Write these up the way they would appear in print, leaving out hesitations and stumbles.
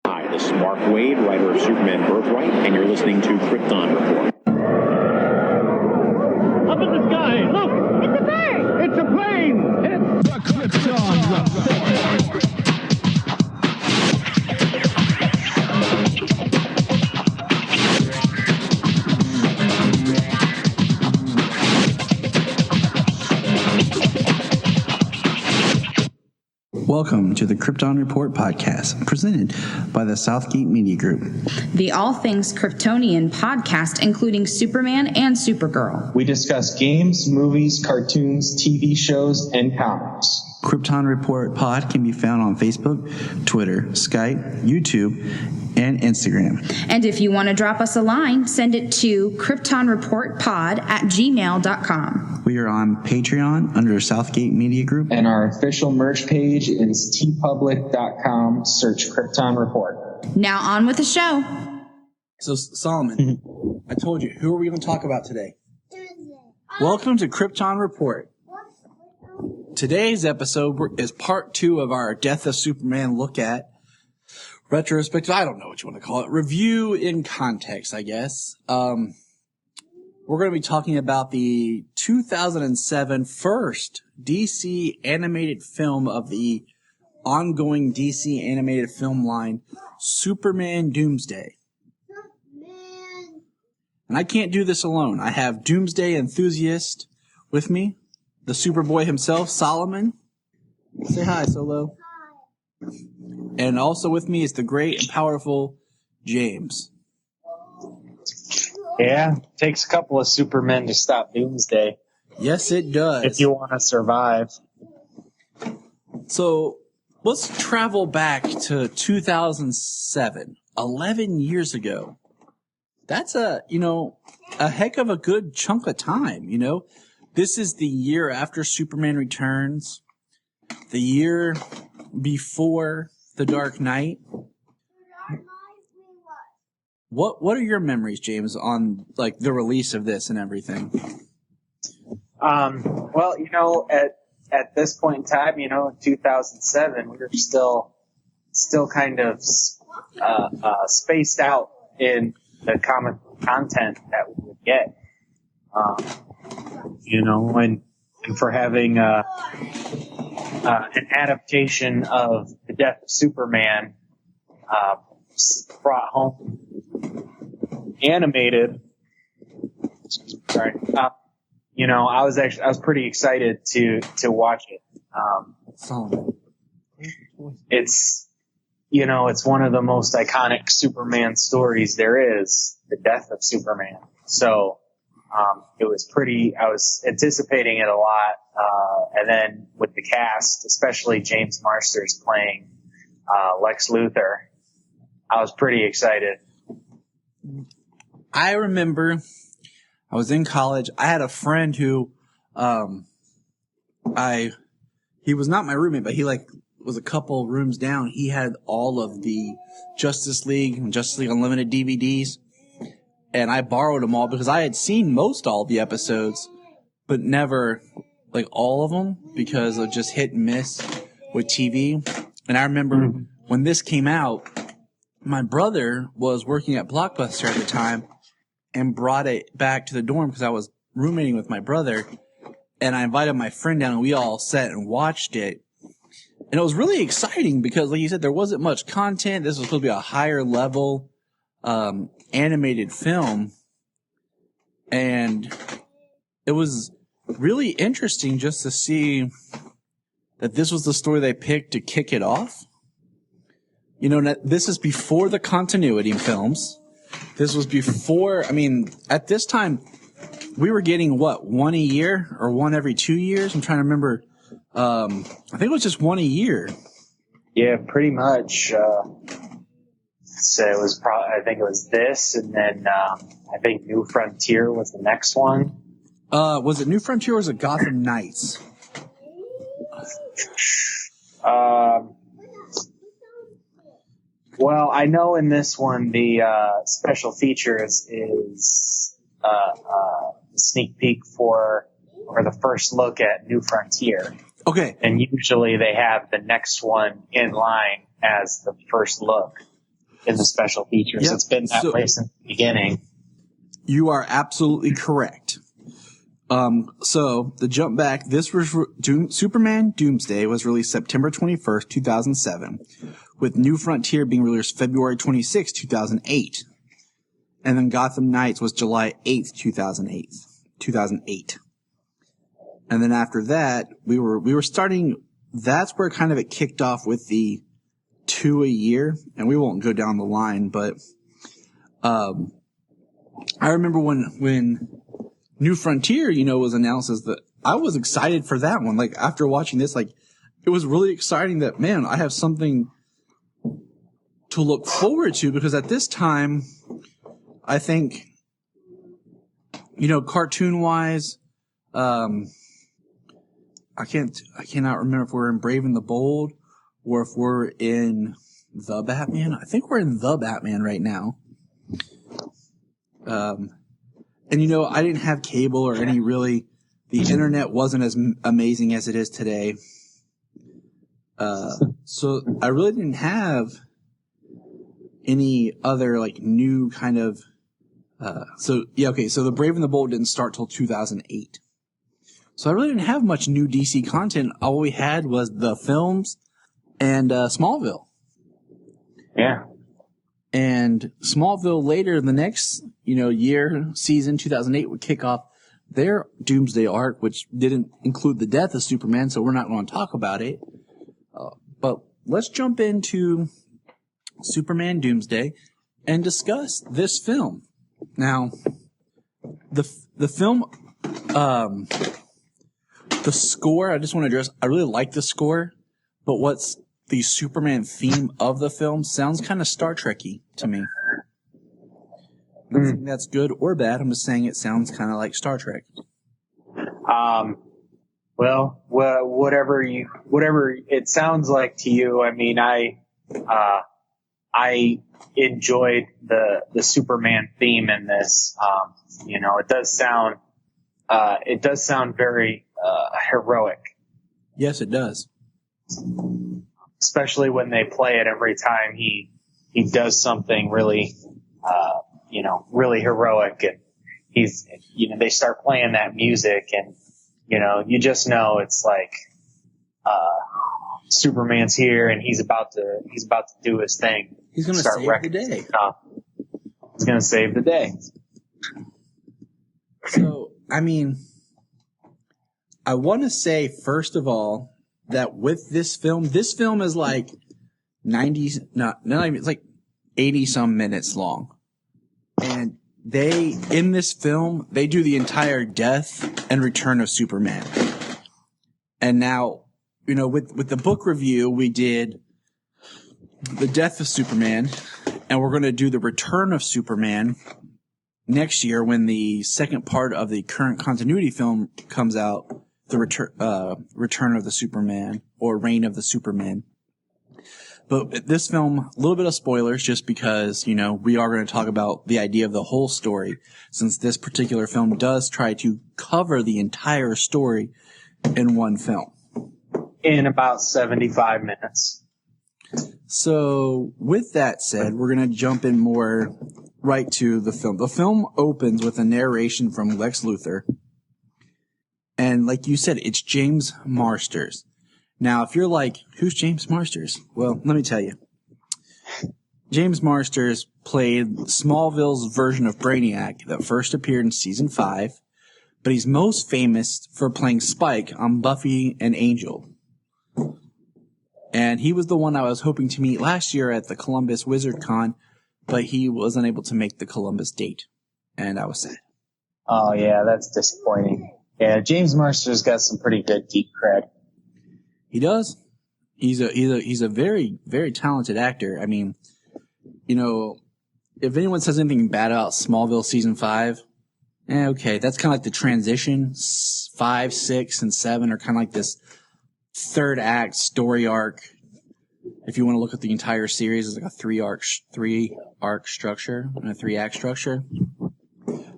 Hi, this is Mark Waid, writer of Superman Birthright, and you're listening to Krypton Report. Up in the sky, look! It's a bird! It's a plane! It's the Krypton Report! Welcome to the Krypton Report Podcast, presented by the Southgate Media Group. The All Things Kryptonian podcast, including Superman and Supergirl. We discuss games, movies, cartoons, TV shows, and comics. Krypton Report Pod can be found on Facebook, Twitter, Skype, YouTube, and Instagram. And if you want to drop us a line, send it to kryptonreportpod@gmail.com. We are on Patreon under Southgate Media Group. And our official merch page is tpublic.com. Search Krypton Report. Now on with the show. So, Solomon, I told you, who are we going to talk about today? Welcome to Krypton Report. Today's episode is part 2 of our Death of Superman look at. Retrospective, I don't know what you want to call it. Review in context, I guess. We're going to be talking about the 2007 first DC animated film of the ongoing DC animated film line, Superman Doomsday. And I can't do this alone. I have Doomsday enthusiast with me, the Superboy himself, Solomon. Say hi, Solo. And also with me is the great and powerful James. Yeah, takes a couple of Supermen to stop Doomsday. Yes, it does. If you want to survive. So, let's travel back to 2007, 11 years ago. That's a heck of a good chunk of time, This is the year after Superman Returns, the year before The Dark Knight. What are your memories, James, on the release of this and everything? Well, at this point in time, in 2007, we were still kind of spaced out in the comic content that we would get. And for having an adaptation of The Death of Superman brought home animated. Sorry, I was pretty excited to watch it. It's one of the most iconic Superman stories there is, The Death of Superman. So. It was I was anticipating it a lot. And then with the cast, especially James Marsters playing Lex Luthor, I was pretty excited. I remember I was in college. I had a friend who, he was not my roommate, but he was a couple rooms down. He had all of the Justice League and Justice League Unlimited DVDs. And I borrowed them all because I had seen all the episodes, but never all of them because of just hit and miss with TV. And I remember when this came out, my brother was working at Blockbuster at the time and brought it back to the dorm because I was roommating with my brother. And I invited my friend down and we all sat and watched it. And it was really exciting because, like you said, there wasn't much content. This was supposed to be a higher level animated film, and it was really interesting just to see that this was the story they picked to kick it off. This is before the continuity films. This was before, at this time, we were getting, one a year or one every 2 years? I'm trying to remember. I think it was just one a year. Yeah, pretty much. So it was I think it was this, and then I think New Frontier was the next one. Was it New Frontier or was it Gotham Knights? Well, I know in this one the special features is a sneak peek or the first look at New Frontier. Okay. And usually they have the next one in line as the first look. in the special features. Yep. It's been that way since the beginning. You are absolutely correct. So the jump back, this was Superman Doomsday was released September 21st, 2007, with New Frontier being released February 26th, 2008. And then Gotham Knights was July 8th, 2008. And then after that, we were starting, that's where kind of it kicked off with the 2 a year, and we won't go down the line, but I remember when New Frontier, was announced as I was excited for that one. Like, after watching this, like, it was really exciting that, man, I have something to look forward to, because at this time, I think, cartoon-wise, I cannot remember if we're in Brave and the Bold or if we're in The Batman. I think we're in The Batman right now. And I didn't have cable or any really, the internet wasn't as amazing as it is today. So I really didn't have any other like new kind of, so the Brave and the Bold didn't start till 2008. So I really didn't have much new DC content. All we had was the films and Smallville. Yeah. And Smallville later, the next, year, season 2008 would kick off their Doomsday arc, which didn't include the death of Superman, so we're not going to talk about it. But let's jump into Superman Doomsday and discuss this film. Now, the film, the score, I just want to address, I really like the score, but what's the Superman theme of the film sounds kind of Star Trek-y to me. I don't think that's good or bad. I'm just saying it sounds kind of like Star Trek. Well, whatever it sounds like to you. I mean, I enjoyed the Superman theme in this. It does sound very heroic. Yes, it does. Especially when they play it every time he does something really, really heroic, and he's, they start playing that music, and, you just know it's like, Superman's here and he's about to do his thing. He's going to save the day. He's going to save the day. So, I mean, I want to say, first of all, that with this film is like 90s, not even, it's like 80 some minutes long. And in this film, they do the entire death and return of Superman. And now, with the book review, we did the death of Superman, and we're going to do the return of Superman next year when the second part of the current continuity film comes out. The Return of the Superman, or Reign of the Superman. But this film, a little bit of spoilers, just because, we are going to talk about the idea of the whole story, since this particular film does try to cover the entire story in one film. In about 75 minutes. So, with that said, we're going to jump in more right to the film. The film opens with a narration from Lex Luthor. And like you said, it's James Marsters. Now, if you're like, who's James Marsters? Well, let me tell you. James Marsters played Smallville's version of Brainiac that first appeared in season 5, but he's most famous for playing Spike on Buffy and Angel. And he was the one I was hoping to meet last year at the Columbus Wizard Con, but he was unable to make the Columbus date. And I was sad. Oh, yeah, that's disappointing. Yeah, James Marsters got some pretty good geek cred. He does. He's a very, very talented actor. I mean, if anyone says anything bad about Smallville season 5, okay, that's kind of like the transition. 5, 6, and 7 are kind of like this third act story arc. If you want to look at the entire series, it's like a 3 arc structure and a 3-act structure.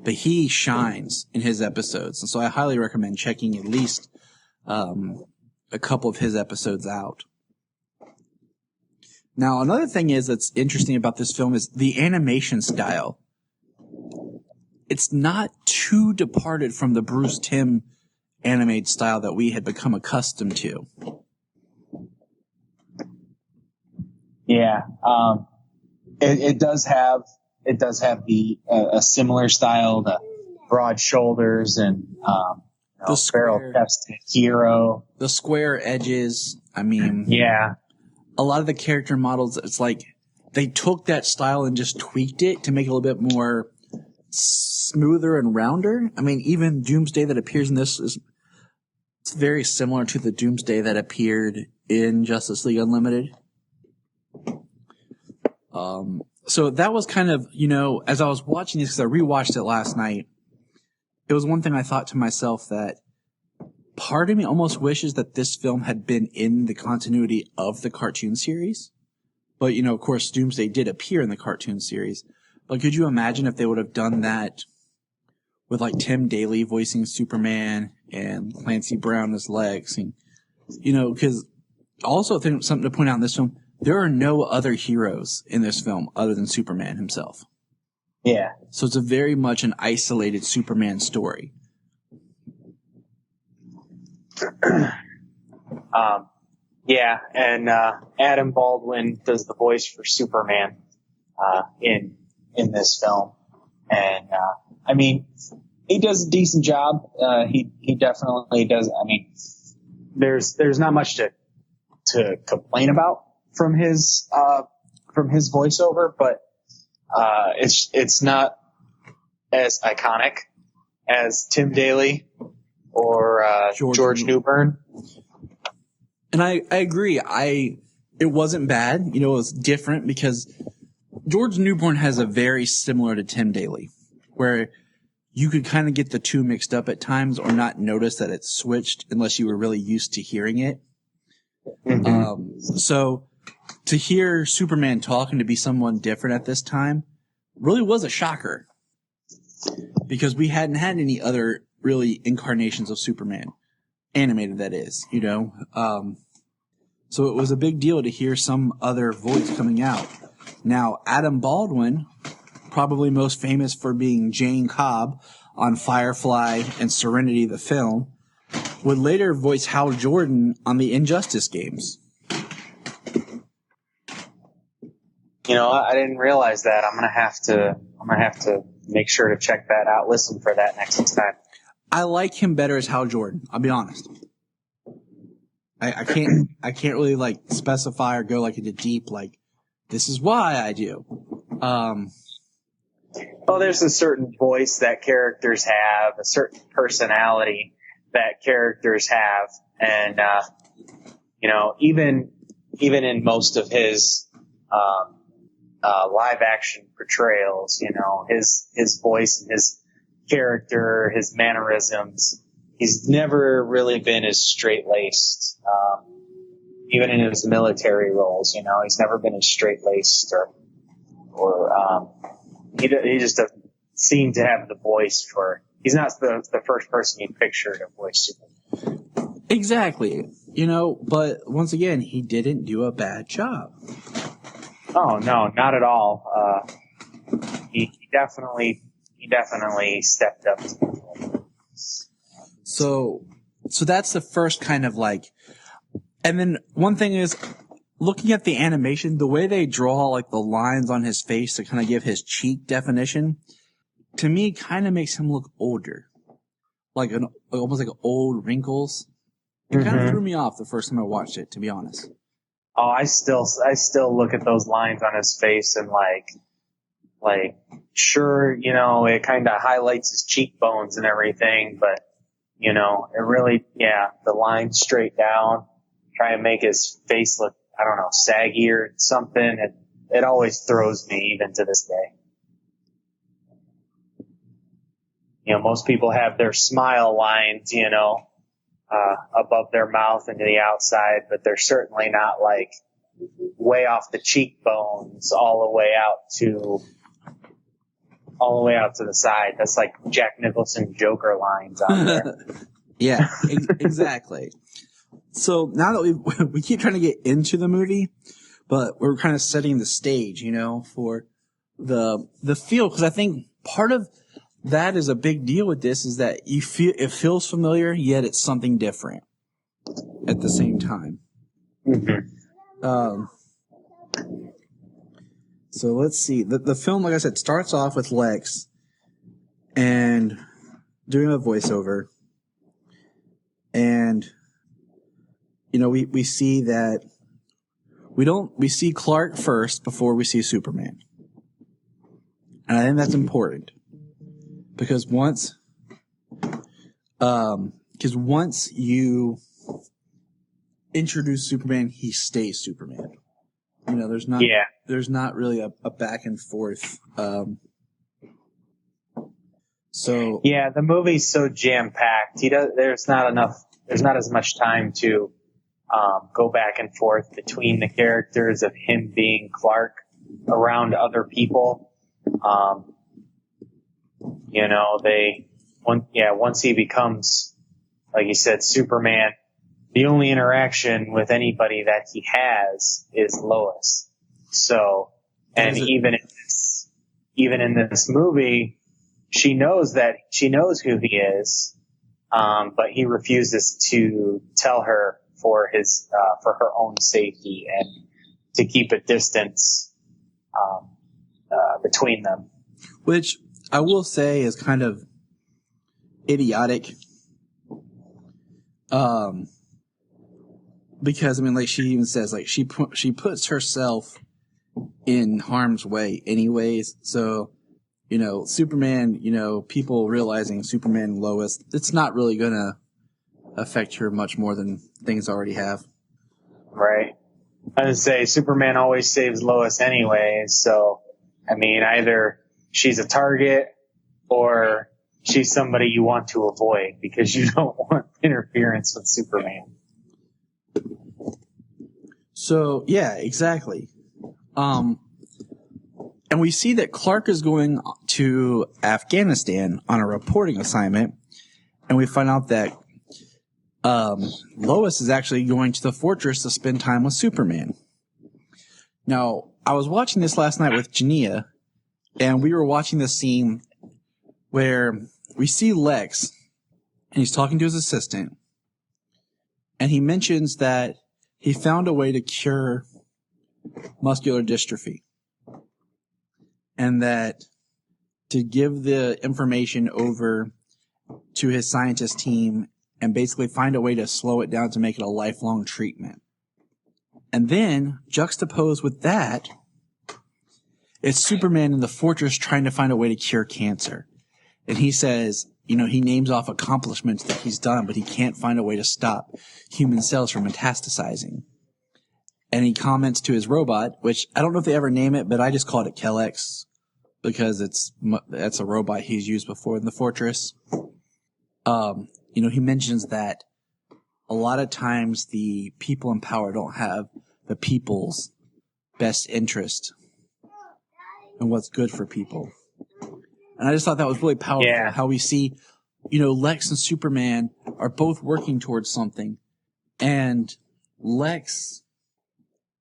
But he shines in his episodes. And so I highly recommend checking at least a couple of his episodes out. Now, another thing that's interesting about this film is the animation style. It's not too departed from the Bruce Timm animated style that we had become accustomed to. Yeah, it does have a similar style, the broad shoulders and The barrel-chested hero, the square edges. I mean, yeah, a lot of the character models, it's like they took that style and just tweaked it to make it a little bit more smoother and rounder. I mean, even Doomsday that appears in this it's very similar to the Doomsday that appeared in Justice League Unlimited. So that was kind of, as I was watching this, because I rewatched it last night, it was one thing I thought to myself that part of me almost wishes that this film had been in the continuity of the cartoon series. But, of course, Doomsday did appear in the cartoon series. But could you imagine if they would have done that with, like, Tim Daly voicing Superman and Clancy Brown as Lex? And, because also something to point out in this film, there are no other heroes in this film other than Superman himself. Yeah. So it's a very much an isolated Superman story. Yeah, and Adam Baldwin does the voice for Superman in this film, and I mean, he does a decent job. He definitely does. I mean, there's not much to complain about from his voiceover, but it's not as iconic as Tim Daly or George Newbern. And I agree. It wasn't bad. It was different because George Newbern has a very similar to Tim Daly, where you could kind of get the two mixed up at times or not notice that it's switched unless you were really used to hearing it. Mm-hmm. So to hear Superman talking to be someone different at this time really was a shocker because we hadn't had any other really incarnations of Superman. Animated, that is, so it was a big deal to hear some other voice coming out. Now, Adam Baldwin, probably most famous for being Jane Cobb on Firefly and Serenity the film, would later voice Hal Jordan on the Injustice games. I didn't realize that. I'm gonna have to make sure to check that out. Listen for that next time. I like him better as Hal Jordan. I'll be honest. I can't really specify or go into deep this is why I do. Well, there's a certain voice that characters have, a certain personality that characters have, and even in most of his live action portrayals, his voice and his character, his mannerisms, he's never really been as straight-laced. Even in his military roles, he's never been as straight-laced or he just doesn't seem to have the voice for. He's not the first person you picture to voice Superman. Exactly, but once again, he didn't do a bad job. Oh no, not at all. He definitely stepped up. So that's the first kind of and then one thing is looking at the animation, the way they draw the lines on his face to kind of give his cheek definition, to me kind of makes him look older, almost like old wrinkles. It kind of threw me off the first time I watched it, to be honest. Oh, I still look at those lines on his face and sure, it kind of highlights his cheekbones and everything, but it really, the lines straight down, try and make his face look, I don't know, saggy or something. It always throws me even to this day. Most people have their smile lines, above their mouth and to the outside, but they're certainly not way off the cheekbones all the way out to the side. That's like Jack Nicholson Joker lines on there. Yeah, exactly. So now that we keep trying to get into the movie, but we're kind of setting the stage, for the feel, because I think part of that is a big deal with this is that it feels familiar, yet it's something different at the same time. Mm-hmm. So let's see. The film, like I said, starts off with Lex and doing a voiceover. And, we see that we see Clark first before we see Superman. And I think that's important. Because once you introduce Superman, he stays Superman. There's not really a back and forth. So yeah, the movie's so jam packed. There's not as much time to go back and forth between the characters of him being Clark around other people. Once he becomes, like you said, Superman, the only interaction with anybody that he has is Lois. So, and even in this movie, she knows who he is, but he refuses to tell her for her own safety and to keep a distance between them. Which I will say is kind of idiotic. Because she even says she puts herself in harm's way anyways. So, Superman, people realizing Superman and Lois, it's not really gonna affect her much more than things already have. Right. I would say Superman always saves Lois anyways. So, either she's a target or she's somebody you want to avoid because you don't want interference with Superman. So, yeah, exactly. And we see that Clark is going to Afghanistan on a reporting assignment, and we find out that Lois is actually going to the fortress to spend time with Superman. Now, I was watching this last night with Junia, and we were watching the scene where we see Lex, and he's talking to his assistant, and he mentions that he found a way to cure muscular dystrophy, and that to give the information over to his scientist team and basically find a way to slow it down to make it a lifelong treatment. And then, juxtaposed with that, it's Superman in the fortress trying to find a way to cure cancer. And he says, he names off accomplishments that he's done, but he can't find a way to stop human cells from metastasizing. And he comments to his robot, which I don't know if they ever name it, but I just called it Kel-X because that's a robot he's used before in the fortress. He mentions that a lot of times the people in power don't have the people's best interest and what's good for people. And I just thought that was really powerful. Yeah. How we see, Lex and Superman are both working towards something, and Lex,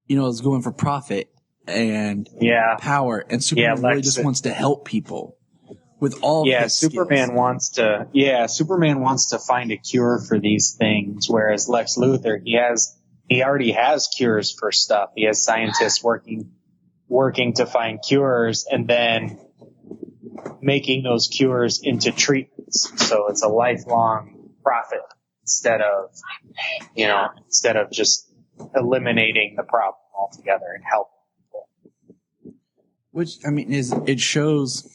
is going for profit and power, and Superman really just wants to help people with all of his Superman skills. Superman wants to find a cure for these things, whereas Lex Luthor, he already has cures for stuff. He has scientists working to find cures and then making those cures into treatments. So it's a lifelong profit instead of just eliminating the problem altogether and helping people. Which, it shows,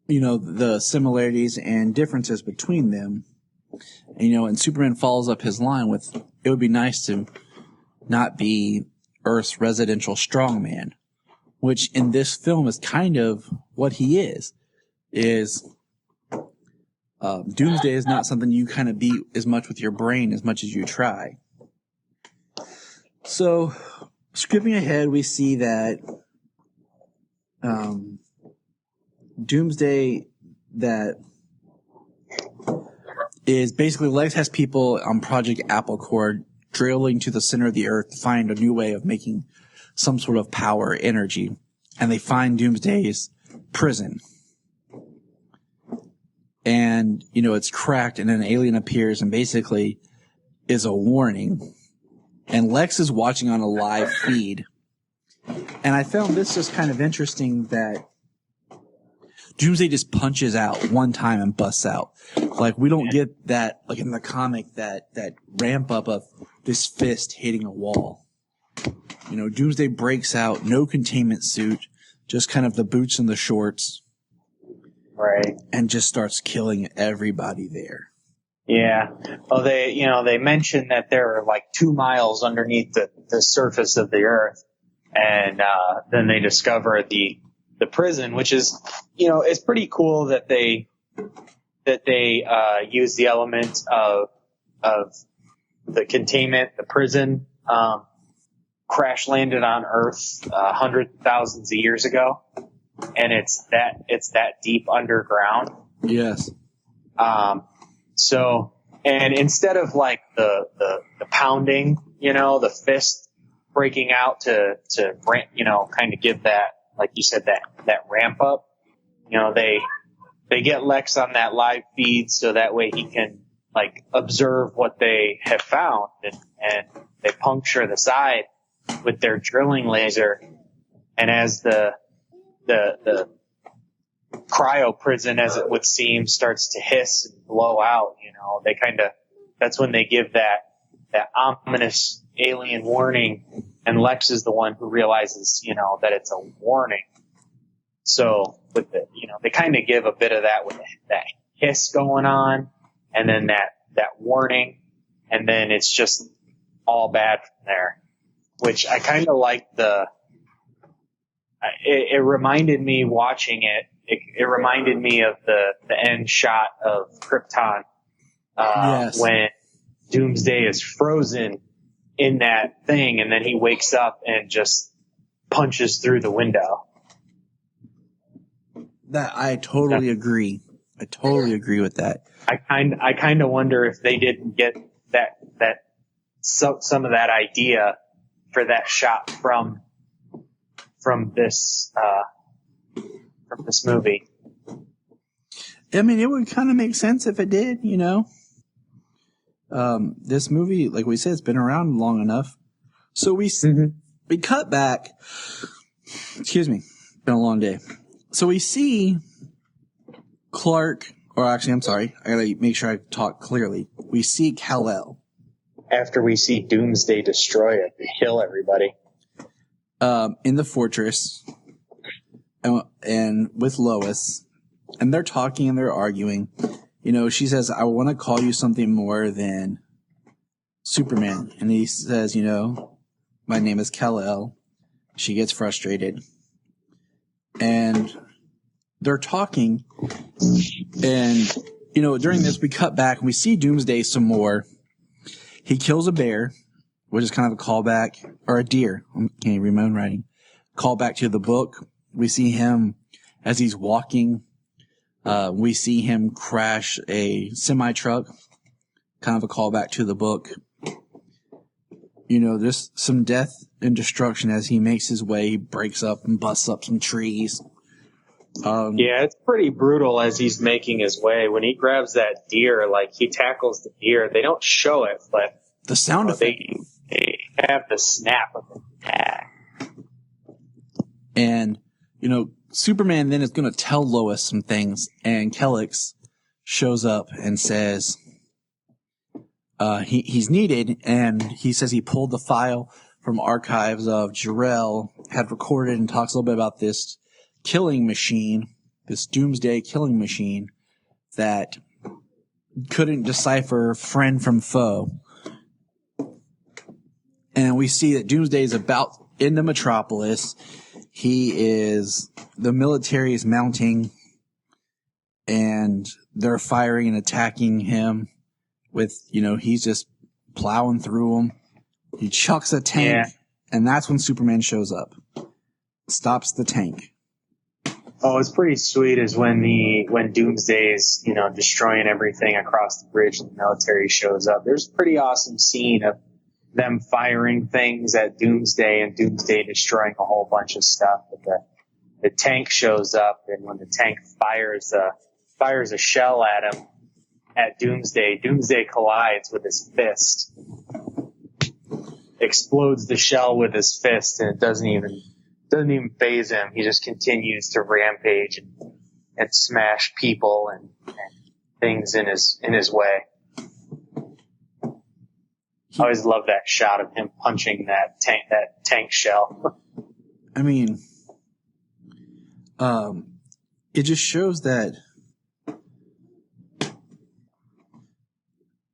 the similarities and differences between them. And Superman follows up his line with, it would be nice to not be Earth's residential strongman, which in this film is kind of what he is. Doomsday is not something you kind of beat as much with your brain as much as you try. So, skipping ahead, we see that Doomsday that is basically Lex has people on Project Apple Core drilling to the center of the Earth to find a new way of making some sort of power, energy, and they find Doomsday's prison. And, it's cracked, and an alien appears and basically is a warning. And Lex is watching on a live feed. And I found this just kind of interesting that Doomsday just punches out one time and busts out. Like, we don't get that, like in the comic, that ramp up of this fist hitting a wall. Doomsday breaks out, no containment suit, just kind of the boots and the shorts. Right. And just starts killing everybody there. Yeah. Well, they mentioned that they're like 2 miles underneath the surface of the earth. And, then they discover the prison, which is, it's pretty cool that they use the element of the containment, the prison, crash landed on Earth, hundreds of thousands of years ago. And it's that deep underground. Yes. So, and instead of like the pounding, the fist breaking out to kind of give that, like you said, that ramp up, they get Lex on that live feed so that way he can like observe what they have found, and they puncture the side with their drilling laser. And as the cryo prison, as it would seem, starts to hiss and blow out, that's when they give that ominous alien warning, and Lex is the one who realizes, that it's a warning. So with they kind of give a bit of that with that hiss going on, and then that warning, and then it's just all bad from there, which I kind of like it reminded me watching it. It reminded me of the end shot of Krypton, yes. When Doomsday is frozen in that thing, and then he wakes up and just punches through the window. That I totally agree. I totally agree with that. I kind of wonder if they didn't get some of that idea for that shot from this movie. I mean, it would kind of make sense if it did, This movie, like we said, it's been around long enough. So we cut back. Excuse me. Been a long day. So we see Clark, or actually, I'm sorry. I gotta make sure I talk clearly. We see Kal-El. After we see Doomsday destroy it and kill everybody. In the fortress. And with Lois. And they're talking and they're arguing. She says, I want to call you something more than Superman. And he says, my name is Kal-El. She gets frustrated. And they're talking. And, during this, we cut back and we see Doomsday some more. He kills a bear, which is kind of a callback, or a deer. I can't even read my own writing. Callback to the book. We see him as he's walking. We see him crash a semi-truck, kind of a callback to the book. There's some death and destruction as he makes his way. He breaks up and busts up some trees. Yeah, it's pretty brutal as he's making his way. When he grabs that deer, like he tackles the deer, they don't show it, but the sound effect. They have the snap of it. And, Superman then is going to tell Lois some things, and Kellex shows up and says he's needed, and he says he pulled the file from archives of Jor-El, had recorded and talks a little bit about this killing machine, this Doomsday killing machine that couldn't decipher friend from foe. And we see that Doomsday is about into Metropolis. The military is mounting, and they're firing and attacking him with, he's just plowing through them. He chucks a tank, and that's when Superman shows up. Stops the tank. Oh, it's pretty sweet is when Doomsday's, destroying everything across the bridge and the military shows up. There's a pretty awesome scene of them firing things at Doomsday and Doomsday destroying a whole bunch of stuff. But the tank shows up, and when the tank fires a shell at him, at Doomsday, Doomsday collides with his fist, explodes the shell with his fist, and it doesn't even faze him. He just continues to rampage and smash people and things in his way. I always love that shot of him punching that tank shell. I mean, it just shows that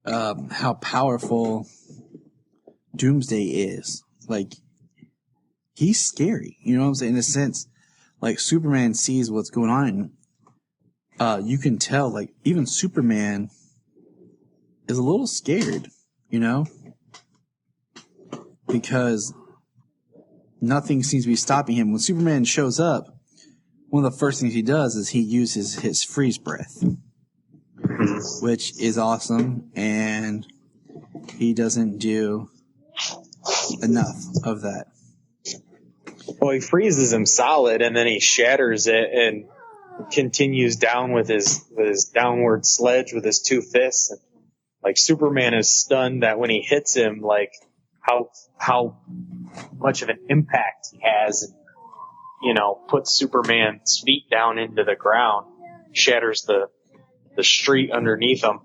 how powerful Doomsday is. Like, he's scary. You know what I'm saying? In a sense, like, Superman sees what's going on. You can tell, like, even Superman is a little scared, you know? Because nothing seems to be stopping him. When Superman shows up, one of the first things he does is he uses his freeze breath, which is awesome, and he doesn't do enough of that. Well, he freezes him solid, and then he shatters it and continues down with his downward sledge with his two fists. And, like, Superman is stunned that when he hits him, like, how much of an impact he has, and, you know, puts Superman's feet down into the ground, shatters the street underneath him.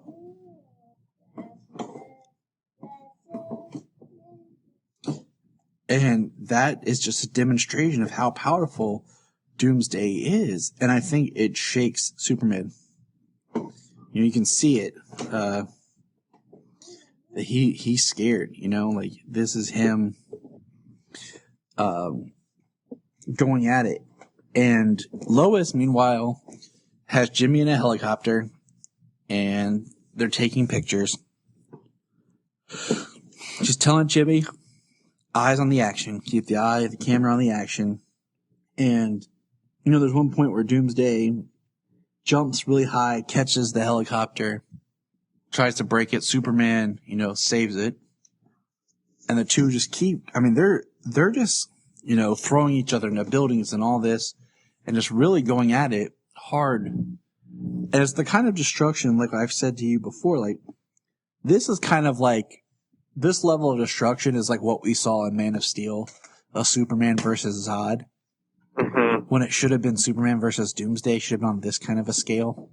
And that is just a demonstration of how powerful Doomsday is. And I think it shakes Superman. You know, you can see it. He's scared, you know, like, this is him going at it. And Lois, meanwhile, has Jimmy in a helicopter, and they're taking pictures. Just telling Jimmy, eyes on the action. Keep the camera on the action. And, you know, there's one point where Doomsday jumps really high, catches the helicopter, tries to break it. Superman, you know, saves it. And the two just keep, I mean, they're just, you know, throwing each other into buildings and all this, and just really going at it hard. And it's the kind of destruction, like I've said to you before, like, this is kind of like, this level of destruction is like what we saw in Man of Steel, a Superman versus Zod. Mm-hmm. When it should have been Superman versus Doomsday, should have been on this kind of a scale.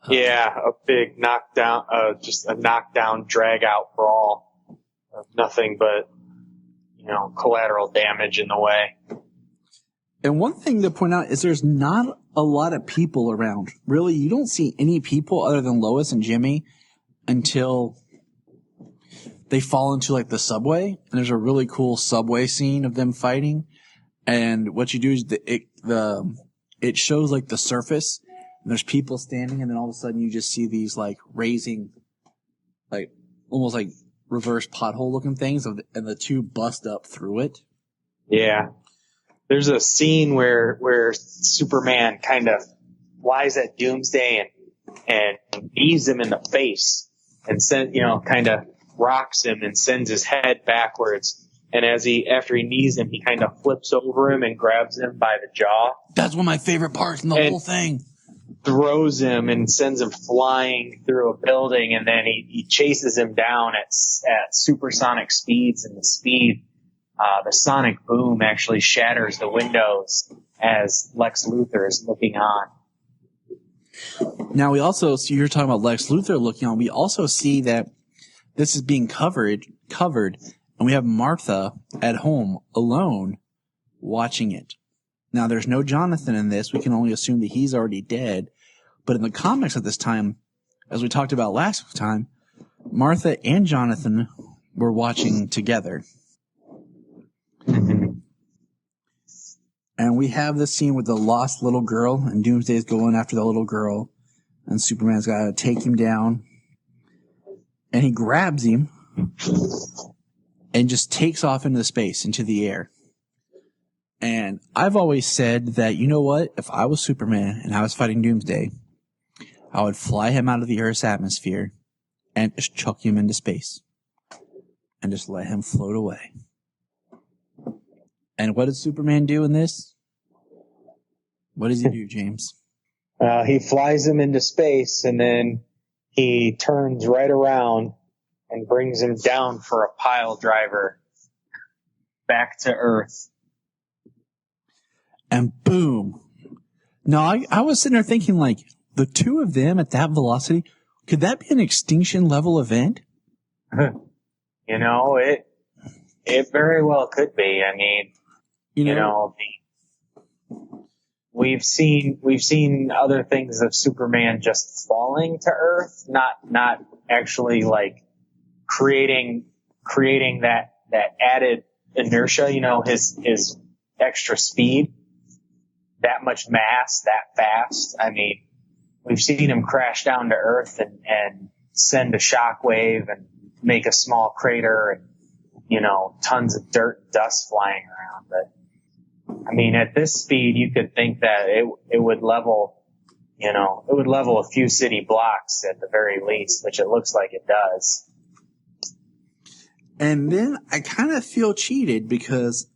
Yeah, a big knockdown, just a knockdown, drag out brawl of nothing but, you know, collateral damage in the way. And one thing to point out is there's not a lot of people around. Really, you don't see any people other than Lois and Jimmy until they fall into, like, the subway. And there's a really cool subway scene of them fighting. And what you do is it shows, like, the surface. And there's people standing, and then all of a sudden you just see these, like, raising, like, almost like reverse pothole looking things, and the two bust up through it. Yeah. There's a scene where Superman kind of flies at Doomsday and knees him in the face and kind of rocks him and sends his head backwards. And after he knees him, he kind of flips over him and grabs him by the jaw. That's one of my favorite parts in the whole thing. Throws him and sends him flying through a building, and then he chases him down at supersonic speeds, and the sonic boom actually shatters the windows as Lex Luthor is looking on. Now we also see, you're talking about Lex Luthor looking on, we also see that this is being covered, and we have Martha at home alone watching it. Now, there's no Jonathan in this. We can only assume that he's already dead. But in the comics at this time, as we talked about last time, Martha and Jonathan were watching together. And we have this scene with the lost little girl, and Doomsday's going after the little girl, and Superman's got to take him down. And he grabs him and just takes off into space, into the air. And I've always said that, you know what? If I was Superman and I was fighting Doomsday, I would fly him out of the Earth's atmosphere and just chuck him into space. and just let him float away. And what does Superman do in this? What does he do, James? He flies him into space, and then he turns right around and brings him down for a pile driver back to Earth. And boom. Now, I was sitting there thinking, like, the two of them at that velocity, could that be an extinction level event? You know, it very well could be. I mean, we've seen other things of Superman just falling to Earth, not actually like creating that added inertia, his extra speed, that much mass, that fast. I mean, we've seen him crash down to Earth and send a shockwave and make a small crater and, tons of dirt and dust flying around. But I mean, at this speed, you could think that it would level, a few city blocks at the very least, which it looks like it does. And then I kind of feel cheated because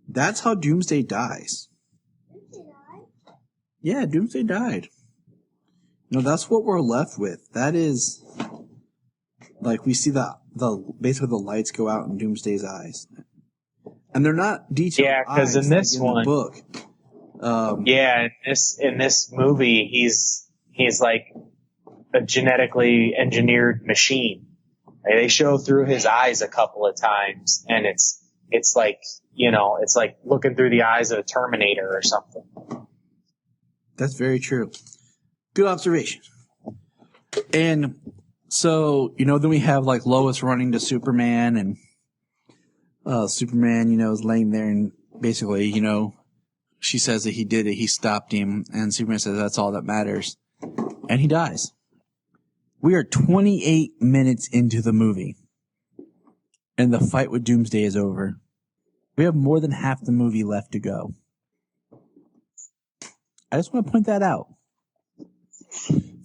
that's how Doomsday dies. Yeah, Doomsday died. That's what we're left with. That is, like, we see the basically the lights go out in Doomsday's eyes, and they're not detailed. Yeah, because in this one book, in this movie, he's like a genetically engineered machine. They show through his eyes a couple of times, and it's like it's like looking through the eyes of a Terminator or something. That's very true. Good observation. And so, then we have like Lois running to Superman, and Superman, is laying there, and basically, she says that he did it, he stopped him, and Superman says that's all that matters. And he dies. We are 28 minutes into the movie, and the fight with Doomsday is over. We have more than half the movie left to go. I just want to point that out.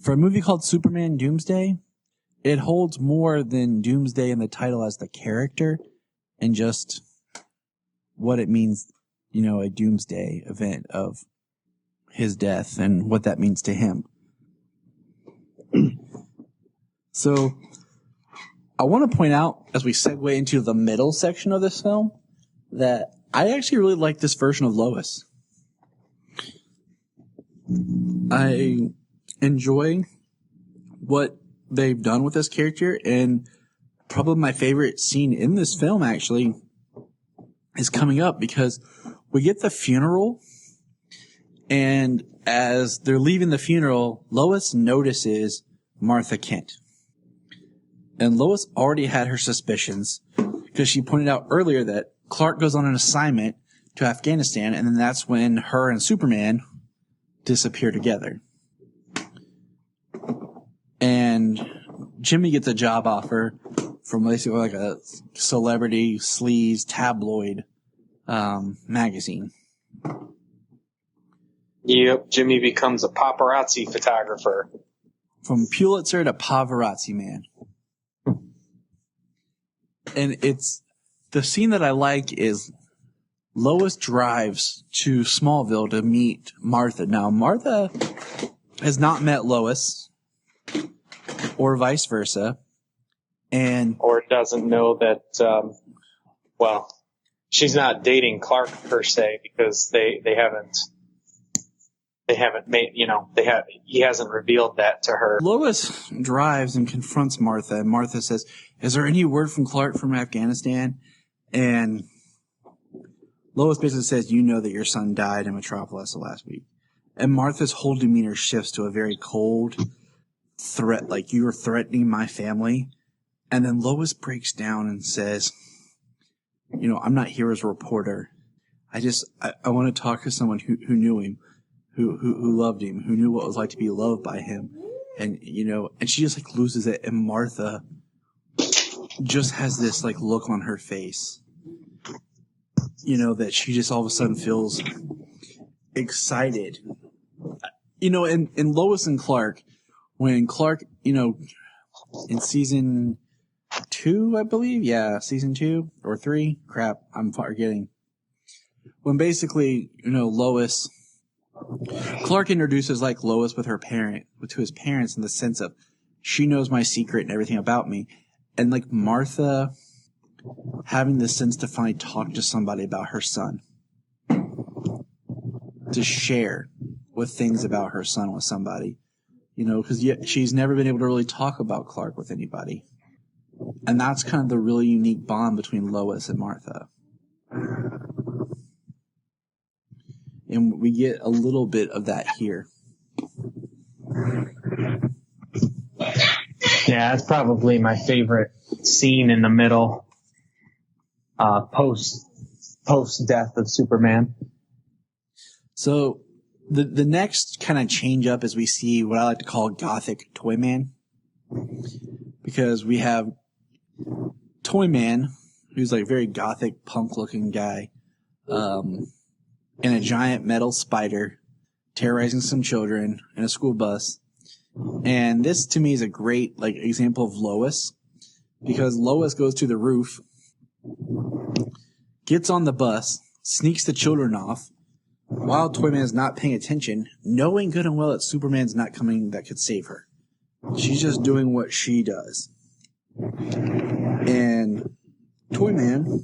For a movie called Superman Doomsday, it holds more than Doomsday in the title as the character and just what it means, a Doomsday event of his death and what that means to him. So I want to point out, as we segue into the middle section of this film, that I actually really like this version of Lois. I enjoy what they've done with this character, and probably my favorite scene in this film actually is coming up because we get the funeral, and as they're leaving the funeral, Lois notices Martha Kent. And Lois already had her suspicions because she pointed out earlier that Clark goes on an assignment to Afghanistan, and then that's when her and Superman disappear together. And Jimmy gets a job offer from basically like a celebrity sleaze tabloid magazine. Yep, Jimmy becomes a paparazzi photographer. From Pulitzer to paparazzi man. And it's the scene that I like is Lois drives to Smallville to meet Martha. Now, Martha has not met Lois or vice versa. Or doesn't know that, she's not dating Clark per se because they haven't made, he hasn't revealed that to her. Lois drives and confronts Martha, and Martha says, "Is there any word from Clark from Afghanistan?" And Lois basically says, "You know that your son died in Metropolis last week." And Martha's whole demeanor shifts to a very cold threat, like, "You are threatening my family." And then Lois breaks down and says, "I'm not here as a reporter. I want to talk to someone who knew him, who loved him, who knew what it was like to be loved by him." And, and she just like loses it. And Martha just has this like look on her face, that she just all of a sudden feels excited. And Lois and Clark, when Clark, in season 2, I believe. Yeah, season 2 or 3. Crap, I'm forgetting. When basically, Lois, Clark introduces like Lois with to his parents in the sense of she knows my secret and everything about me. And like Martha having the sense to finally talk to somebody about her son. To share with things about her son with somebody. Because she's never been able to really talk about Clark with anybody. And that's kind of the really unique bond between Lois and Martha. And we get a little bit of that here. Yeah, that's probably my favorite scene in the middle, post death of Superman. So the next kind of change up is we see what I like to call Gothic Toyman. Because we have Toyman, who's like a very gothic punk looking guy, and a giant metal spider terrorizing some children in a school bus. And this to me is a great like example of Lois, because Lois goes to the roof, gets on the bus, sneaks the children off, while Toyman is not paying attention, knowing good and well that Superman's not coming that could save her. She's just doing what she does. And Toyman,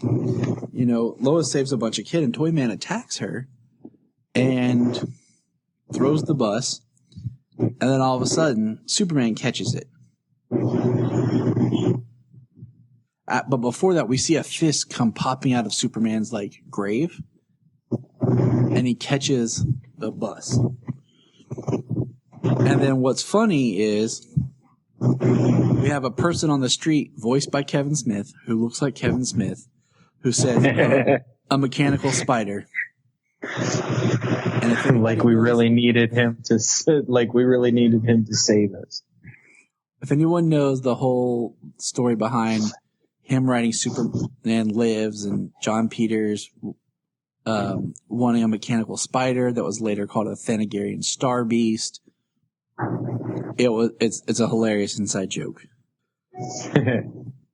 Lois saves a bunch of kids, and Toyman attacks her and throws the bus. And then all of a sudden, Superman catches it. But before that, we see a fist come popping out of Superman's grave, and he catches the bus. And then what's funny is we have a person on the street voiced by Kevin Smith, who looks like Kevin Smith, who says, a mechanical spider. And we really needed him to save us. If anyone knows the whole story behind him writing Superman Lives and John Peters wanting a mechanical spider that was later called a Thanagarian Star Beast, it's a hilarious inside joke.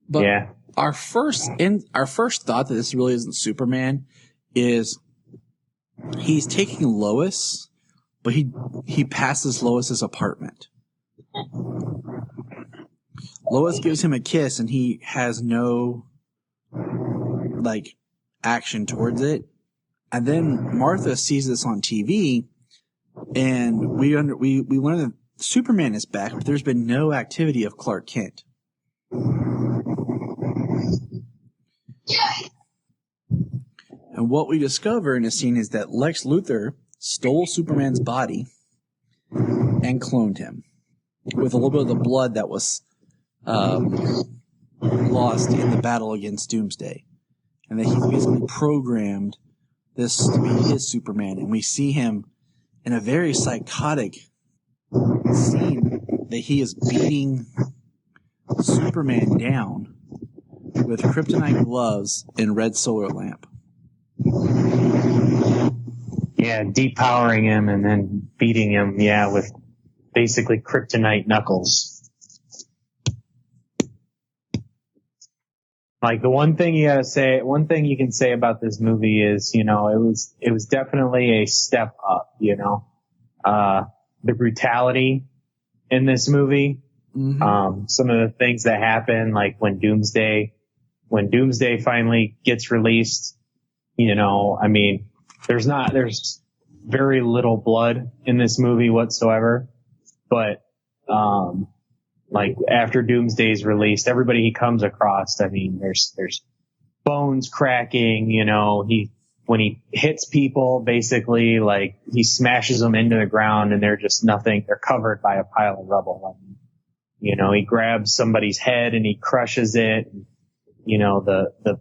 But yeah. Our first thought that this really isn't Superman is he's taking Lois, but he passes Lois's apartment. Lois gives him a kiss, and he has no action towards it. And then Martha sees this on TV, and we learn that Superman is back, but there's been no activity of Clark Kent. And what we discover in a scene is that Lex Luthor stole Superman's body and cloned him with a little bit of the blood that was lost in the battle against Doomsday. And that he's basically programmed this to be his Superman. And we see him in a very psychotic scene that he is beating Superman down with kryptonite gloves and red solar lamp. Yeah, depowering him and then beating him, with basically kryptonite knuckles. The one thing you can say about this movie is, it was definitely a step up, the brutality in this movie. Mm-hmm. Some of the things that happen, when Doomsday finally gets released, there's very little blood in this movie whatsoever, but, after Doomsday's released, everybody he comes across, there's bones cracking, when he hits people, basically, he smashes them into the ground and they're just nothing. They're covered by a pile of rubble. He grabs somebody's head and he crushes it. The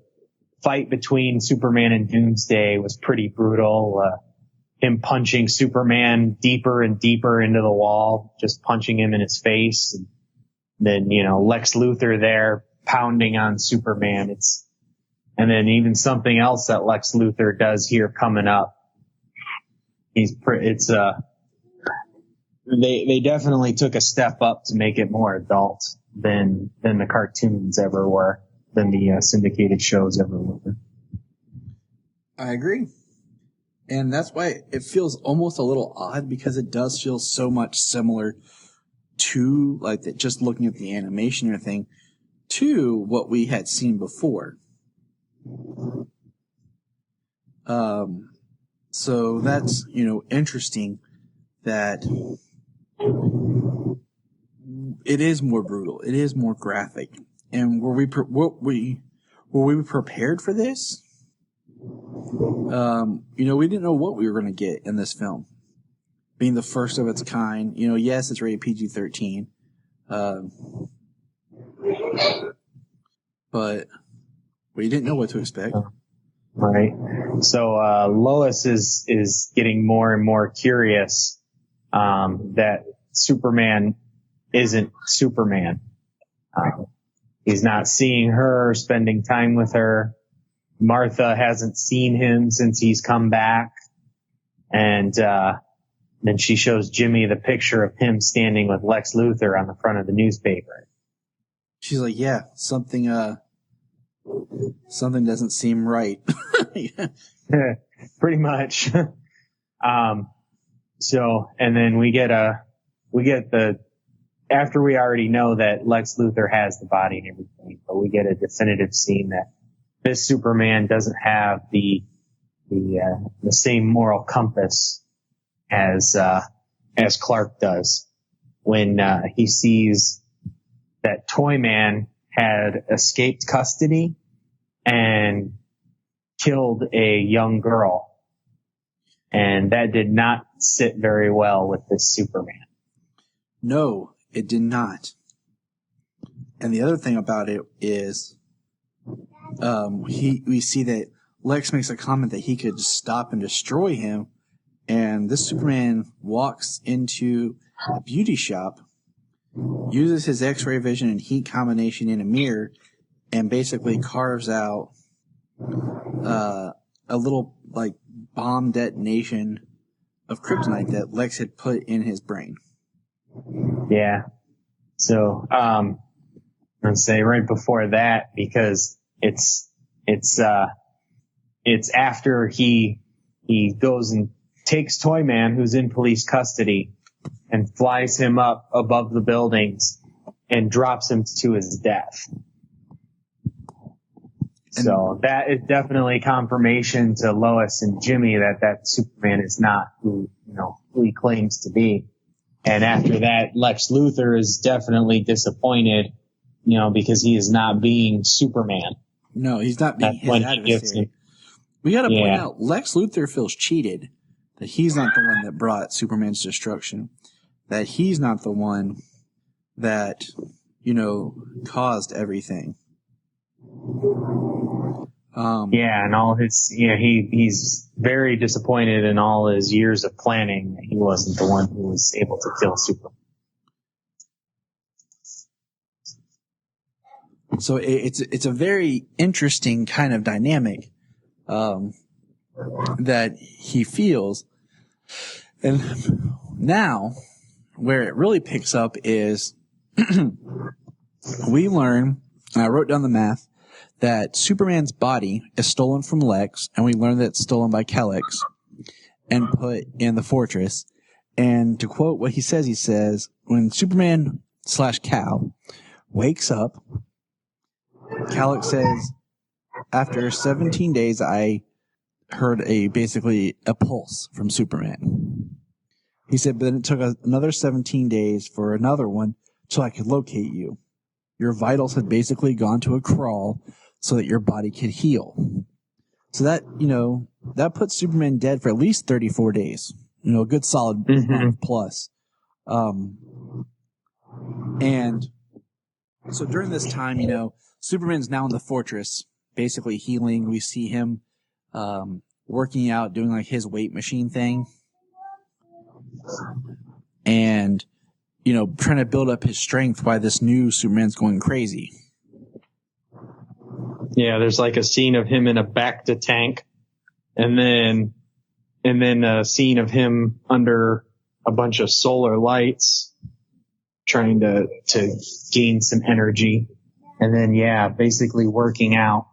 fight between Superman and Doomsday was pretty brutal. Him punching Superman deeper and deeper into the wall, just punching him in his face. And then, Lex Luthor there pounding on Superman. And then even something else that Lex Luthor does here coming up. They definitely took a step up to make it more adult. than the cartoons ever were, than the syndicated shows ever were. I agree. And that's why it feels almost a little odd, because it does feel so much similar to, like, just looking at the animation or thing, to what we had seen before. So that's, interesting that it is more brutal. It is more graphic. And were we prepared for this? We didn't know what we were going to get in this film. Being the first of its kind, yes, it's rated PG-13. But we didn't know what to expect. Right. So Lois is getting more and more curious that Superman isn't Superman. He's not seeing her, spending time with her. Martha hasn't seen him since he's come back. And then she shows Jimmy the picture of him standing with Lex Luthor on the front of the newspaper. She's like, yeah, something doesn't seem right. Pretty much. So, and then we get after we already know that Lex Luthor has the body and everything, but we get a definitive scene that this Superman doesn't have the same moral compass as Clark does when he sees that Toyman had escaped custody and killed a young girl. And that did not sit very well with this Superman. No, it did not. And the other thing about it is, we see that Lex makes a comment that he could stop and destroy him. And this Superman walks into a beauty shop, uses his X-ray vision and heat combination in a mirror, and basically carves out a little, like, bomb detonation of kryptonite that Lex had put in his brain. Yeah. So, I'm gonna say right before that, because it's after he goes and takes Toyman, who's in police custody, and flies him up above the buildings and drops him to his death. So that is definitely confirmation to Lois and Jimmy that Superman is not who he claims to be. And after that, Lex Luthor is definitely disappointed, because he is not being Superman. No, he's not being his adversary. We got to point out, Lex Luthor feels cheated that he's not the one that brought Superman's destruction, that he's not the one that, caused everything. And all his, he's very disappointed in all his years of planning that he wasn't the one who was able to kill Superman. So it's a very interesting kind of dynamic that he feels. And now, where it really picks up is we learn, and I wrote down the math, that Superman's body is stolen from Lex, and we learn that it's stolen by Kelex and put in the fortress. And to quote what he says, when Superman / Cal wakes up, Kelex says, after 17 days, I heard basically a pulse from Superman. He said, but then it took another 17 days for another one till I could locate you. Your vitals had basically gone to a crawl so that your body could heal. So that, that puts Superman dead for at least 34 days. A good solid month plus. And so during this time, Superman's now in the fortress, basically healing. We see him working out, doing like his weight machine thing. And, trying to build up his strength while this new Superman's going crazy. Yeah, there's like a scene of him in a Bacta tank, and then a scene of him under a bunch of solar lights, trying to gain some energy. And then, yeah, basically working out.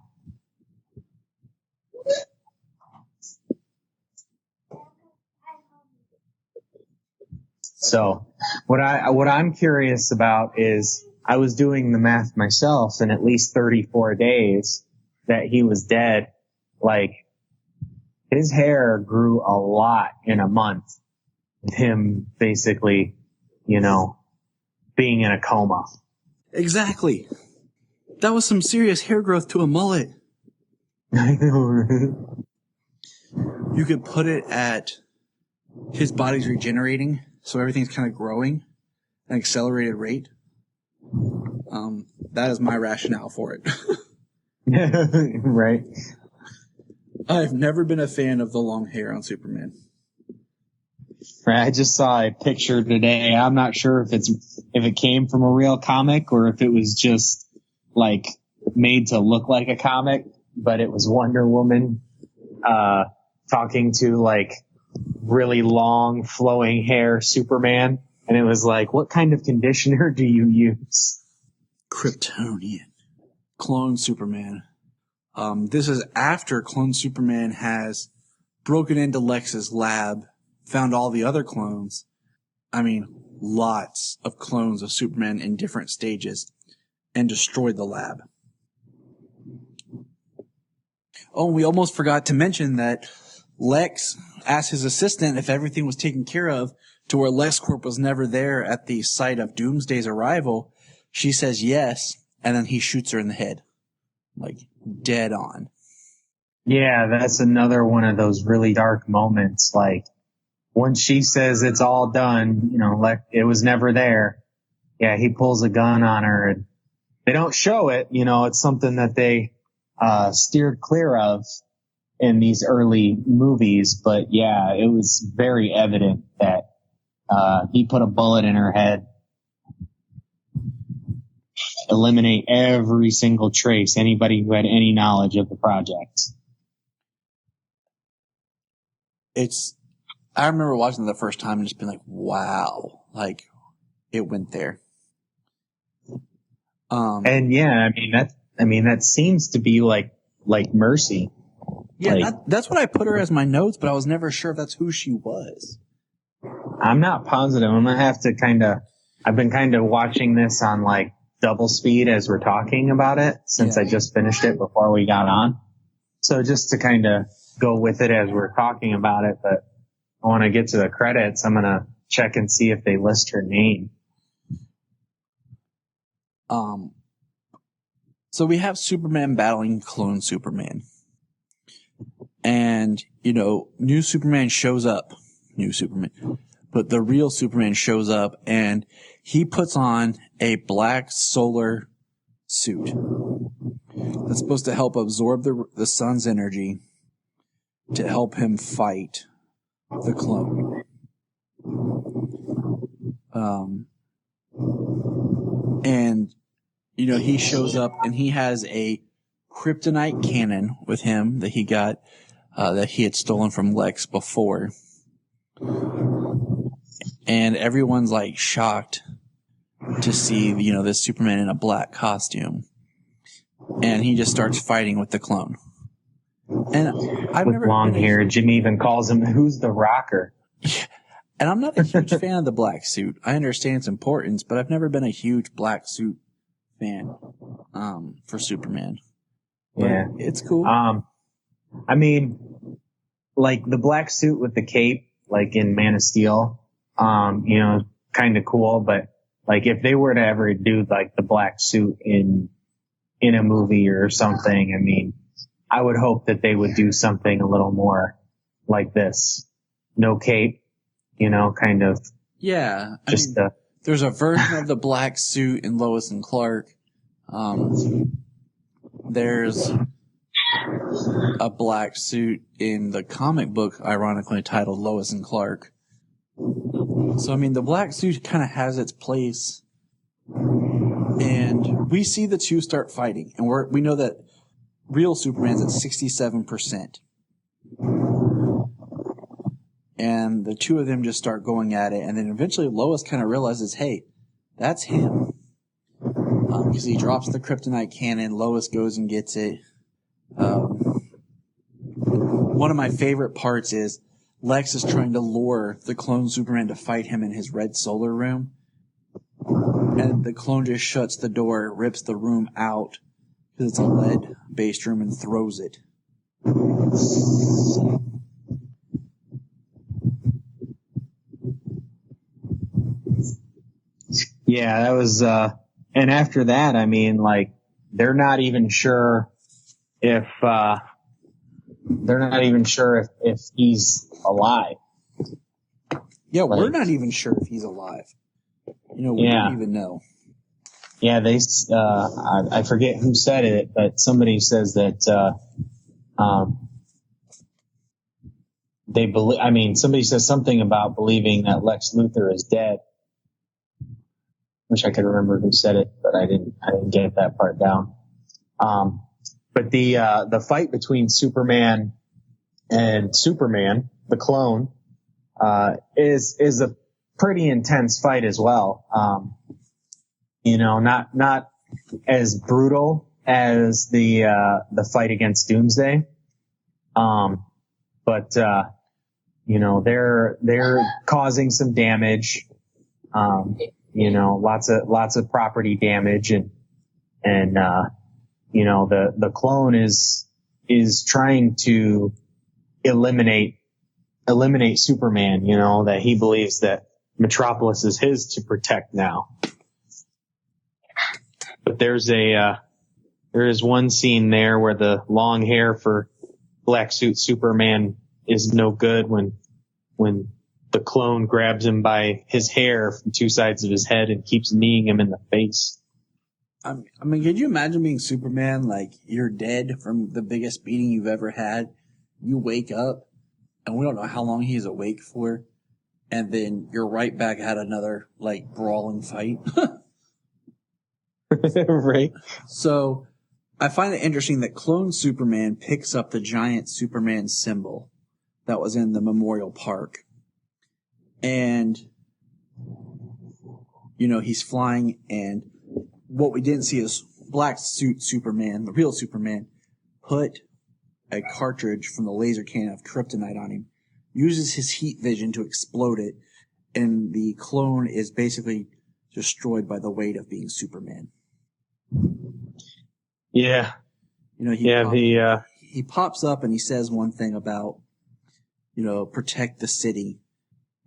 So what I'm curious about is I was doing the math myself, and at least 34 days that he was dead, like his hair grew a lot in a month. Him basically, being in a coma. Exactly. That was some serious hair growth to a mullet. I know, right? You could put it at his body's regenerating, so everything's kind of growing at an accelerated rate. That is my rationale for it. Right. I've never been a fan of the long hair on Superman. Right. I just saw a picture today. I'm not sure if it came from a real comic or if it was just like made to look like a comic, but it was Wonder Woman talking to like really long flowing hair Superman, and it was like, what kind of conditioner do you use? Kryptonian. Clone Superman. This is after Clone Superman has broken into Lex's lab, found all the other clones. I mean, lots of clones of Superman in different stages, and destroyed the lab. Oh, we almost forgot to mention that Lex asked his assistant if everything was taken care of, to where LexCorp was never there at the site of Doomsday's arrival. She says yes, and then he shoots her in the head. Like, dead on. Yeah, that's another one of those really dark moments. Like, once she says it's all done, it was never there. Yeah, he pulls a gun on her, and they don't show it. It's something that they steered clear of in these early movies. But yeah, it was very evident that he put a bullet in her head. Eliminate every single trace, anybody who had any knowledge of the project. I remember watching it the first time and just being like, wow, like it went there. And yeah, that seems to be like Mercy. Yeah, that's what I put her as my notes, but I was never sure if that's who she was. I'm not positive. I'm gonna have to I've been kind of watching this on like double speed as we're talking about it, since I just finished it before we got on. So just to kind of go with it as we're talking about it, but I want to get to the credits. I'm going to check and see if they list her name. So we have Superman battling clone Superman. And, new Superman shows up. New Superman. But the real Superman shows up, and he puts on a black solar suit that's supposed to help absorb the sun's energy to help him fight the clone. And, he shows up and he has a kryptonite cannon with him that he got, that he had stolen from Lex before. And everyone's like shocked to see, this Superman in a black costume. And he just starts fighting with the clone. And I've with never long hair. Jimmy even calls him, who's the rocker? And I'm not a huge fan of the black suit. I understand its importance, but I've never been a huge black suit fan for Superman. But yeah. It's cool. Like the black suit with the cape, like in Man of Steel, kind of cool, but like if they were to ever do like the black suit in a movie or something, I would hope that they would do something a little more like this. No cape, kind of. Yeah. There's a version of the black suit in Lois and Clark. There's a black suit in the comic book, ironically titled Lois and Clark. So, the black suit kind of has its place. And we see the two start fighting. And we know that real Superman's at 67%. And the two of them just start going at it. And then eventually Lois kind of realizes, hey, That's him. Because he drops the kryptonite cannon, Lois goes and gets it. One of my favorite parts is Lex is trying to lure the clone Superman to fight him in his red solar room. And the clone just shuts the door, rips the room out, because it's a lead-based room, and throws it. Yeah, that was, and after that, I mean, like, they're not even sure if he's alive. Yeah, Like, we're not even sure if he's alive. We don't even know. Yeah, I forget who said it, but somebody says that, somebody says something about believing that Lex Luthor is dead. Wish I could remember who said it, but I didn't get that part down. But the fight between Superman and Superman, the clone, is a pretty intense fight as well. Not as brutal as the fight against Doomsday. But they're causing some damage. Lots of property damage, and the clone is trying to eliminate Superman, that he believes that Metropolis is his to protect now. But there is one scene there where the long hair for black suit Superman is no good when the clone grabs him by his hair from two sides of his head and keeps kneeing him in the face. I mean, could you imagine being Superman? Like, you're dead from the biggest beating you've ever had. You wake up, and we don't know how long he's awake for, and then you're right back at another, brawling fight. Right. So, I find it interesting that Clone Superman picks up the giant Superman symbol that was in the Memorial Park. And, he's flying, and what we didn't see is black suit Superman, the real Superman, put a cartridge from the laser cannon of kryptonite on him, uses his heat vision to explode it, and the clone is basically destroyed by the weight of being Superman. Yeah. He pops up and he says one thing about, protect the city.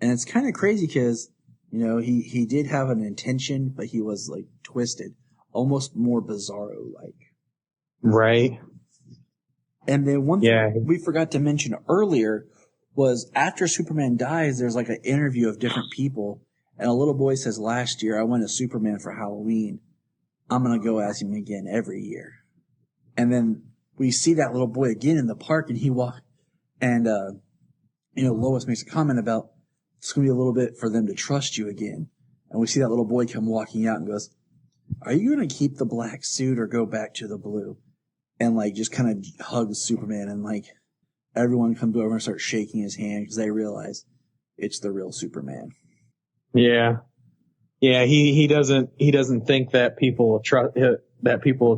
And it's kind of crazy because, he did have an intention, but he was twisted, almost more Bizarro-like. Right. And then one thing we forgot to mention earlier was after Superman dies, there's an interview of different people, and a little boy says, last year I went as Superman for Halloween. I'm going to go as him again every year. And then we see that little boy again in the park, and Lois makes a comment about it's going to be a little bit for them to trust you again. And we see that little boy come walking out and goes, are you going to keep the black suit or go back to the blue? And just kind of hugs Superman, and everyone comes over and starts shaking his hand because they realize it's the real Superman. Yeah. Yeah, he doesn't think that people will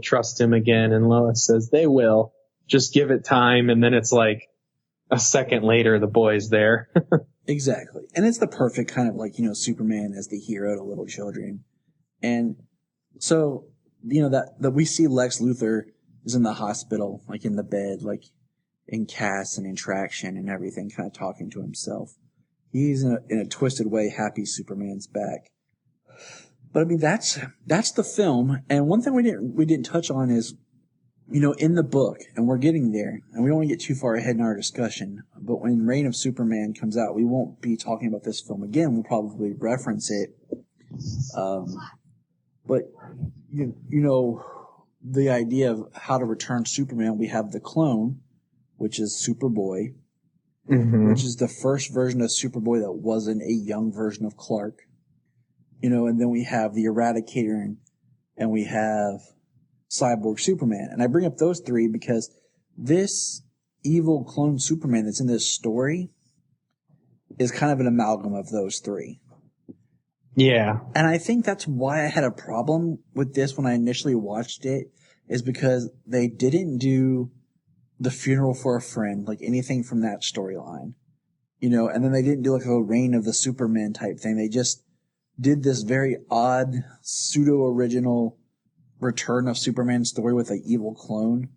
trust him again, and Lois says they will. Just give it time, and then it's a second later the boy's there. Exactly. And it's the perfect kind of Superman as the hero to little children. And so, that we see Lex Luthor is in the hospital, in the bed, in cast and in traction and everything, kind of talking to himself. He's in a twisted way happy Superman's back. But I mean, that's the film. And one thing we didn't touch on is, in the book, and we're getting there, and we don't want to get too far ahead in our discussion, but when Reign of Superman comes out, we won't be talking about this film again. We'll probably reference it. But, the idea of how to return Superman, we have the clone, which is Superboy, which is the first version of Superboy that wasn't a young version of Clark. And then we have the Eradicator, and we have Cyborg Superman. And I bring up those three because this evil clone Superman that's in this story is kind of an amalgam of those three. Yeah. And I think that's why I had a problem with this when I initially watched it, is because they didn't do the funeral for a friend, like anything from that storyline, you know, and then they didn't do like a reign of the Superman type thing. They just did this very odd pseudo-original return of Superman story with an evil clone.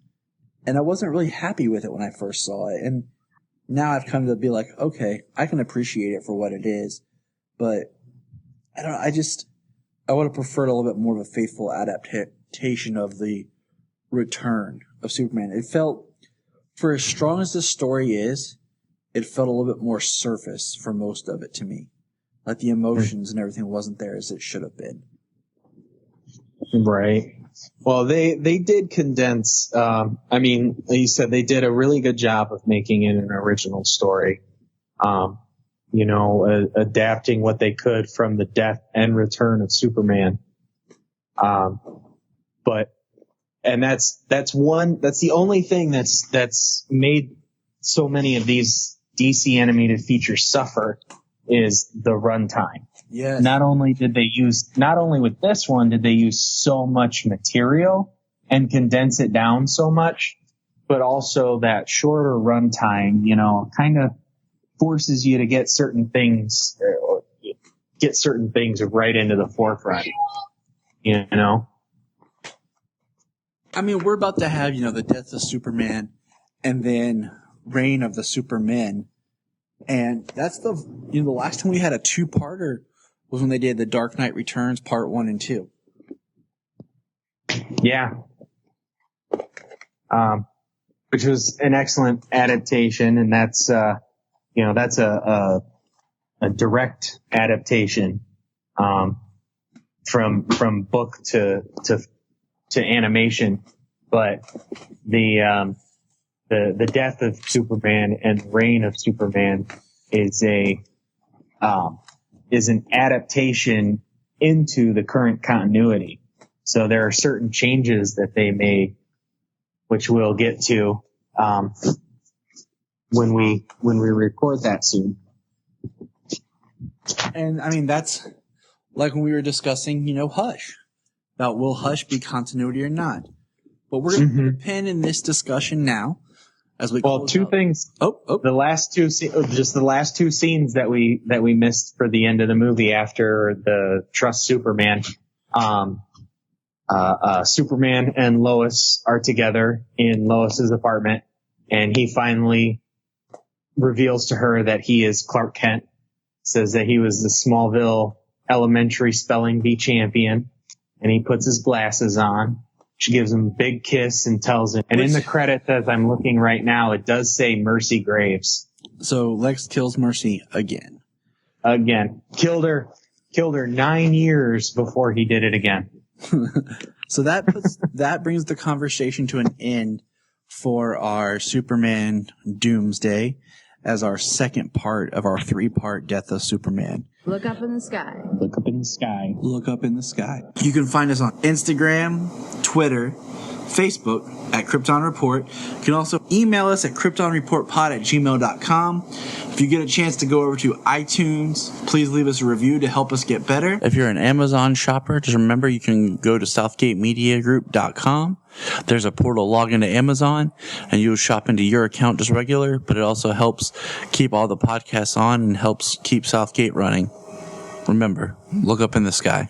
And I wasn't really happy with it when I first saw it. And now I've come to be like, okay, I can appreciate it for what it is, but I don't know, I would have preferred a little bit more of a faithful adaptation of the return of Superman. It felt, for as strong as this story is, it felt a little bit more surface for most of it to me. Like the emotions and everything wasn't there as it should have been. Right. Well, they did condense, like you said, they did a really good job of making it an original story. Adapting what they could from the death and return of Superman. That's the only thing that's made so many of these DC animated features suffer, is the runtime. Yes. Not only with this one did they use so much material and condense it down so much, but also that shorter runtime, kind of forces you to get certain things right into the forefront, I mean, we're about to have, the death of Superman and then reign of the Supermen. And that's the last time we had a two-parter was when they did the Dark Knight Returns Part 1 and 2. Yeah. Which was an excellent adaptation, and that's a direct adaptation, from book to animation. But the death of Superman and reign of Superman is an adaptation into the current continuity. So there are certain changes that they made, which we'll get to when we record that soon. And I mean, that's like when we were discussing, Hush, about will Hush be continuity or not. But we're going to put a pin in this discussion now. As we two things. The last two scenes that we missed for the end of the movie after the Trust Superman. Superman and Lois are together in Lois's apartment, and he finally reveals to her that he is Clark Kent. Says that he was the Smallville Elementary Spelling Bee champion, and he puts his glasses on. She gives him a big kiss and tells him, and in the credits as I'm looking right now, it does say Mercy Graves. So Lex kills Mercy again. Killed her 9 years before he did it again. So that brings the conversation to an end for our Superman Doomsday as our second part of our 3-part Death of Superman. Look up in the sky. Look up in the sky. Look up in the sky. You can find us on Instagram, Twitter, Facebook at Krypton Report. You can also email us at kryptonreportpod@gmail.com. If you get a chance to go over to iTunes, please leave us a review to help us get better. If you're an Amazon shopper, just remember you can go to southgatemediagroup.com. There's a portal log into Amazon, and you'll shop into your account just regular, but it also helps keep all the podcasts on and helps keep Southgate running. Remember, look up in the sky.